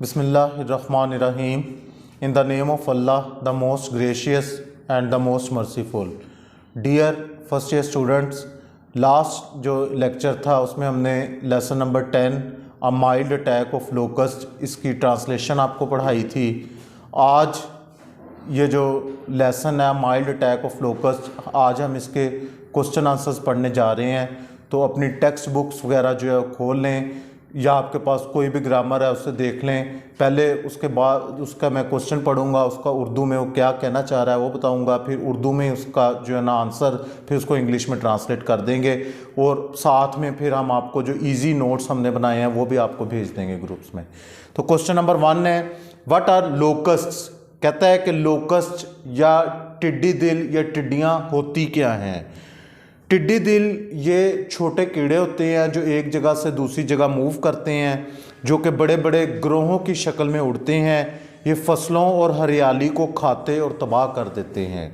बिस्मिल्लाहिर्रहमानिर्रहीम। In the name of Allah the most gracious and the most merciful. Dear first year students, last जो lecture था उसमें हमने lesson number 10 a mild attack of locust, इसकी translation आपको पढ़ाई थी। आज ये जो लेसन है माइल्ड अटैक ऑफ लोकस्ट, आज हम इसके क्वेश्चन आंसर्स पढ़ने जा रहे हैं। तो अपनी टेक्स्ट बुक्स वगैरह जो है खोल लें, या आपके पास कोई भी ग्रामर है उससे देख लें पहले, उसके बाद उसका मैं क्वेश्चन पढ़ूंगा, उसका उर्दू में वो क्या कहना चाह रहा है वो बताऊंगा, फिर उर्दू में उसका जो है ना आंसर, फिर उसको इंग्लिश में ट्रांसलेट कर देंगे, और साथ में फिर हम आपको जो इजी नोट्स हमने बनाए हैं वो भी आपको भेज देंगे ग्रुप्स में। तो क्वेश्चन नंबर 1 है, व्हाट आर लोकस्ट्स। कहता है कि लोकस्ट या टिड्डी दिल या टिड्डियाँ होती क्या हैं। टिड्डी दिल ये छोटे कीड़े होते हैं जो एक जगह से दूसरी जगह मूव करते हैं, जो कि बड़े बड़े ग्रोहों की शक्ल में उड़ते हैं। ये फसलों और हरियाली को खाते और तबाह कर देते हैं।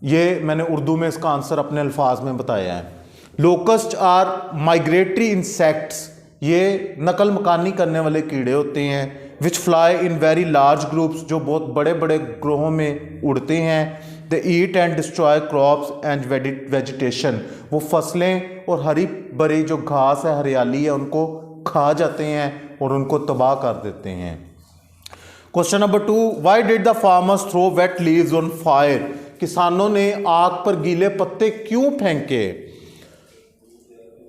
ये मैंने उर्दू में इसका आंसर अपने अल्फाज में बताया है। लोकस्ट आर माइग्रेटरी इंसेक्ट्स, ये नकल मकानी करने वाले कीड़े होते हैं। Which fly in very large groups, जो बहुत बड़े बड़े ग्रोहों में उड़ते हैं। They eat and destroy crops and vegetation, वो फसलें और हरी भरी जो घास है, हरियाली है, उनको खा जाते हैं और उनको तबाह कर देते हैं। Question number 2, why did the farmers throw wet leaves on fire. किसानों ने आग पर गीले पत्ते क्यों फेंके।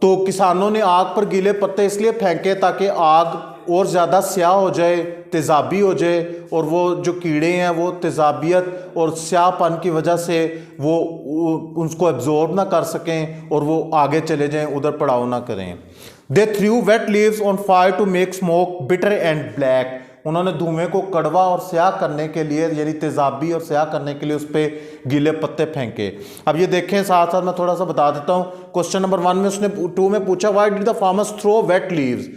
तो किसानों ने आग पर गीले पत्ते इसलिए फेंके ताकि आग और ज़्यादा स्याह हो जाए, तेज़ाबी हो जाए, और वो जो कीड़े हैं वो तेज़ाबियत और स्याहपन की वजह से वो उसको एब्जॉर्ब ना कर सकें और वो आगे चले जाएं, उधर पड़ाव ना करें। They threw wet leaves on fire to make smoke bitter and black, उन्होंने धुएं को कड़वा और स्याह करने के लिए, यानी तेज़ाबी और स्याह करने के लिए उस पर गीले पत्ते फेंके। अब ये देखें, साथ साथ मैं थोड़ा सा बता देता हूँ। क्वेश्चन नंबर 1 में उसने 2 में पूछा why did the farmers throw wet leaves.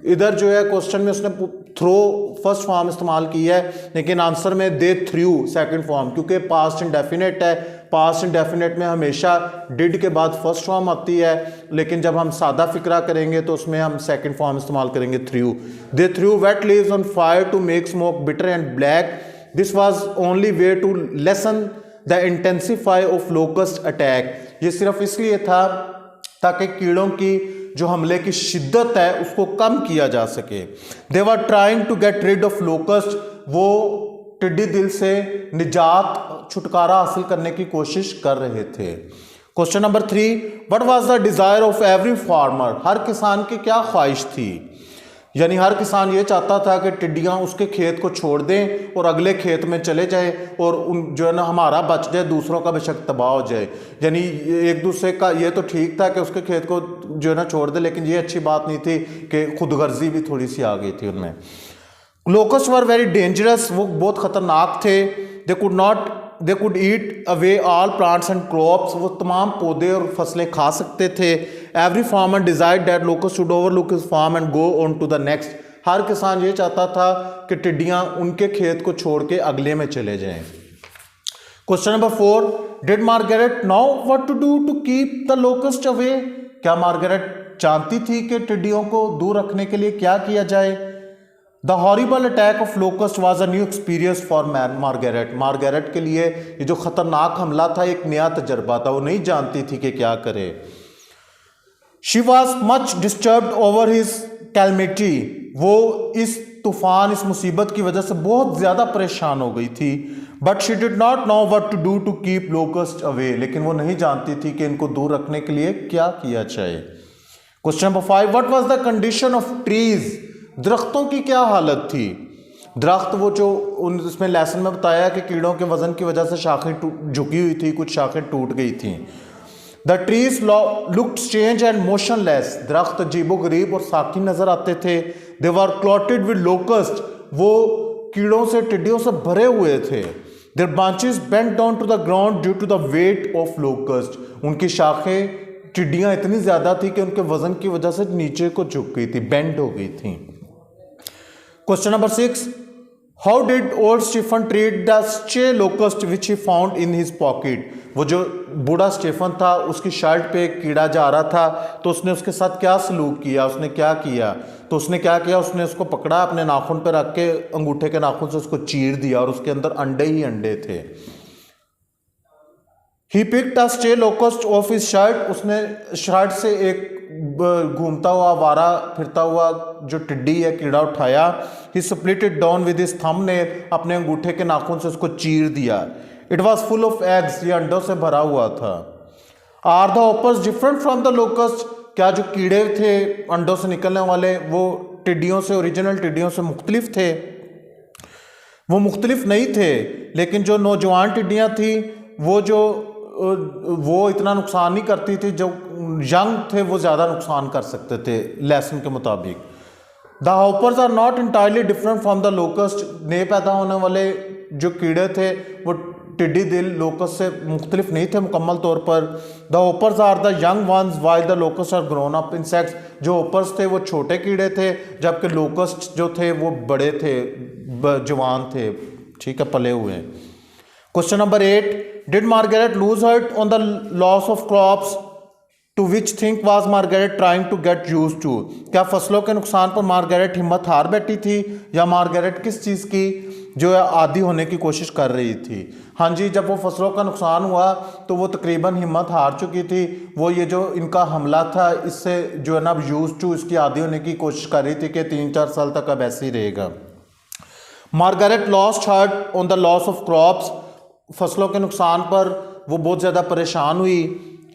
इधर जो है क्वेश्चन में उसने थ्रो फर्स्ट फॉर्म इस्तेमाल की है, लेकिन आंसर में दे थ्रू सेकंड फॉर्म, क्योंकि पास्ट इंडेफिनेट है। पास्ट इंडेफिनेट में हमेशा डिड के बाद फर्स्ट फॉर्म आती है, लेकिन जब हम सादा फिक्रा करेंगे तो उसमें हम सेकंड फॉर्म इस्तेमाल करेंगे threw. They threw wet leaves on fire to make smoke bitter and black, this was only way to lessen the intensify of locust attack. ये सिर्फ इसलिए था ताकि कीड़ों की जो हमले की शिद्दत है उसको कम किया जा सके। They were trying to get rid of locust, वो टिड्डी दिल से निजात, छुटकारा हासिल करने की कोशिश कर रहे थे। Question number 3, what was the desire of every farmer. हर किसान की क्या ख्वाहिश थी, यानी हर किसान ये चाहता था कि टिड्डियाँ उसके खेत को छोड़ दें और अगले खेत में चले जाएं, और उन जो है ना हमारा बच जाए, दूसरों का बेशक तबाह हो जाए। यानी एक दूसरे का ये तो ठीक था कि उसके खेत को जो है ना छोड़ दे, लेकिन ये अच्छी बात नहीं थी कि खुदगर्जी भी थोड़ी सी आ गई थी उनमें। लोकस्ट वर वेरी डेंजरस, वो बहुत ख़तरनाक थे। They could eat away all plants and crops, वो तमाम पौधे और फसलें खा सकते थे। Every farmer desired that locust should overlook his farm and go on to the next, हर किसान ये चाहता था कि टिड्डियाँ उनके खेत को छोड़ के अगले में चले जाएं। Question number 4, did Margaret know what to do to keep the locust away. क्या मार्गरेट जानती थी कि टिड्डियों को दूर रखने के लिए क्या किया जाए। The horrible attack of locust was a new experience for Margaret. Margaret के लिए ये जो खतरनाक हमला था एक नया तजर्बा था, वो नहीं जानती थी कि क्या करे। She was much disturbed over his calamity, वो इस तूफान, इस मुसीबत की वजह से बहुत ज्यादा परेशान हो गई थी। But she did not know what to do to keep locust away, लेकिन वो नहीं जानती थी कि इनको दूर रखने के लिए क्या किया जाए। Question number 5, what was the condition of trees. दरख्तों की क्या हालत थी। दरख्त वो जो उसमें लेसन में बताया कि कीड़ों के वजन की वजह से शाखें झुकी हुई थी, कुछ शाखें टूट गई थी। The trees looked strange and motionless, दरख्त अजीबो गरीब और साकी नजर आते थे। They were clotted with locust, वो कीड़ों से, टिड्डियों से भरे हुए थे। Their branches bent down to the ground due to the weight of locust, उनकी शाखें, टिड्डियां इतनी ज्यादा थी कि उनके वजन की वजह से नीचे को झुक गई थी, बेंड हो गई थी। Question number 6, how did old Stephen treat the stay locust which he found in his pocket. वो जो बूढ़ा स्टीफन था उसकी शर्ट पे एक कीड़ा जा रहा था, तो उसने उसके साथ क्या सलूक किया, उसने क्या किया, तो उसने क्या किया, उसने उसको पकड़ा, अपने नाखून पे रख के अंगूठे के नाखून से उसको चीर दिया और उसके अंदर अंडे ही अंडे थे। He picked a stay locust of his shirt, उसने शर्ट से एक घूमता हुआ वारा फिरता हुआ जो टिड्डी है कीड़ा उठाया। He split it down with his thumbnail, अपने अंगूठे के नाखून से उसको चीर दिया। It was full of eggs, ये अंडों से भरा हुआ था। Are the hoppers different from the locust, क्या जो कीड़े थे अंडों से निकलने वाले वो टिड्डियों से, ओरिजिनल टिड्डियों से मुख्तलिफ थे? वो मुख्तलिफ नहीं थे, लेकिन जो नौजवान टिड्डियाँ थी वो इतना नुकसान नहीं करती थी, जो यंग थे वो ज़्यादा नुकसान कर सकते थे लेसन के मुताबिक। The hoppers are not entirely different from the locust, नए पैदा होने वाले जो कीड़े थे वो टिड्डी दिल लोकस्ट से मुख्तलिफ नहीं थे मुकम्मल तौर पर। The hoppers are the young ones while the locust are grown up insects, जो हॉपर्स थे वो छोटे कीड़े थे, जबकि लोकस्ट जो थे वो बड़े थे, जवान थे, ठीक है, पले हुए। Question number 8, did Margaret lose heart on the loss of crops to which thing was Margaret trying to get use to. क्या फसलों के नुकसान पर मार्गरेट हिम्मत हार बैठी थी, या मार्गरेट किस चीज़ की जो है आदी होने की कोशिश कर रही थी? हाँ जी, जब वो फसलों का नुकसान हुआ तो वो तकरीबन हिम्मत हार चुकी थी। वो ये जो इनका हमला था इससे जो है ना यूज टू इसकी आदी होने की कोशिश कर रही थी कि 3-4 साल तक अब ऐसे ही रहेगा। Margaret lost heart on the loss of crops, फसलों के नुकसान पर वो बहुत ज़्यादा परेशान हुई,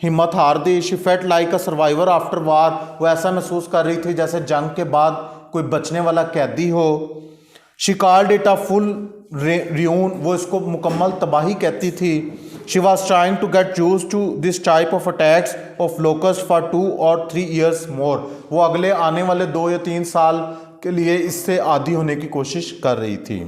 हिम्मत हार दी। She felt like a survivor after war, वो ऐसा महसूस कर रही थी जैसे जंग के बाद कोई बचने वाला कैदी हो। She called it a full ruin, वो इसको मुकम्मल तबाही कहती थी। She was trying to get use to this type of attacks of locust for 2 or 3 years more, वो अगले आने वाले 2 या 3 साल के लिए इससे आदी होने की कोशिश कर रही थी।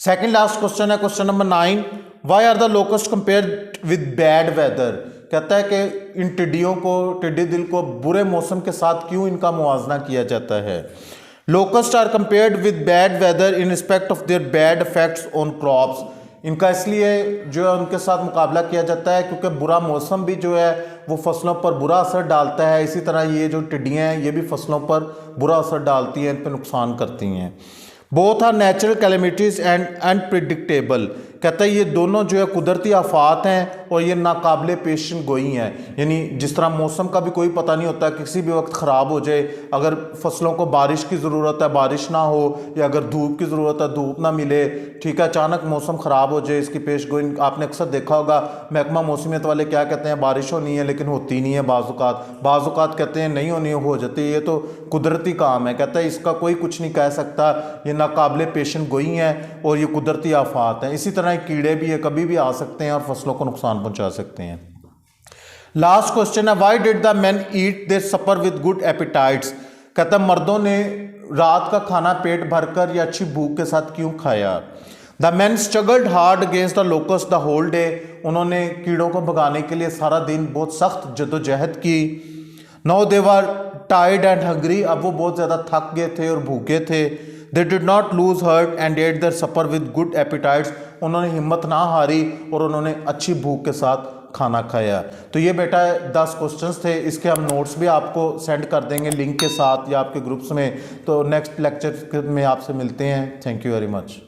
सेकेंड लास्ट क्वेश्चन है question number 9, why are the locust compared with bad weather. कहता है कि इन टिड्डियों को, टिड्डी दिल को बुरे मौसम के साथ क्यों इनका मुआवजा किया जाता है? Locust are compared with bad weather in respect of their bad effects on crops, इनका इसलिए जो है उनके साथ मुकाबला किया जाता है क्योंकि बुरा मौसम भी जो है वो फसलों पर बुरा असर डालता है। इसी तरह ये जो टिड्डियाँ हैं ये भी फसलों पर बुरा असर डालती हैं, इन पर नुकसान करती हैं। Both are natural calamities and unpredictable, कहता है ये दोनों जो है कुदरती आफात हैं और ये नाकाबिले पेशन गोई हैं। यानी जिस तरह मौसम का भी कोई पता नहीं होता, किसी भी वक्त ख़राब हो जाए, अगर फसलों को बारिश की ज़रूरत है बारिश ना हो, या अगर धूप की ज़रूरत है धूप ना मिले, ठीक है, अचानक मौसम ख़राब हो जाए, इसकी पेश गोई आपने अक्सर देखा होगा। महकमा मौसमियत वाले क्या कहते हैं, बारिश होनी है लेकिन होती नहीं है, बाज़-औक़ात कहते हैं नहीं होनी हो जाती, ये तो कुदरती काम है। कहता है इसका कोई कुछ नहीं कह सकता, ये नाकाबिले पेशन गोई हैं और ये कुदरती आफात हैं। इसी तरह कीड़े भी है, कभी भी आ सकते हैं और फसलों को नुकसान पहुंचा सकते हैं। लास्ट क्वेश्चन है, why did the man eat their supper with good appetites. कहता है मर्दों ने रात का खाना पेट भरकर या अच्छी भूख के साथ क्यों खाया? The man struggled hard against the locust the whole day, उन्होंने कीड़ों को भगाने के लिए सारा दिन बहुत सख्त जदोजहद की। Now they were tired and hungry, अब वो बहुत ज़्यादा थक गए थे और भूखे थे। They did not lose heart and ate their supper with good appetites, उन्होंने हिम्मत ना हारी और उन्होंने अच्छी भूख के साथ खाना खाया। तो ये बेटा 10 क्वेश्चंस थे, इसके हम नोट्स भी आपको सेंड कर देंगे लिंक के साथ या आपके ग्रुप्स में। तो नेक्स्ट लेक्चर में आपसे मिलते हैं। Thank you very much.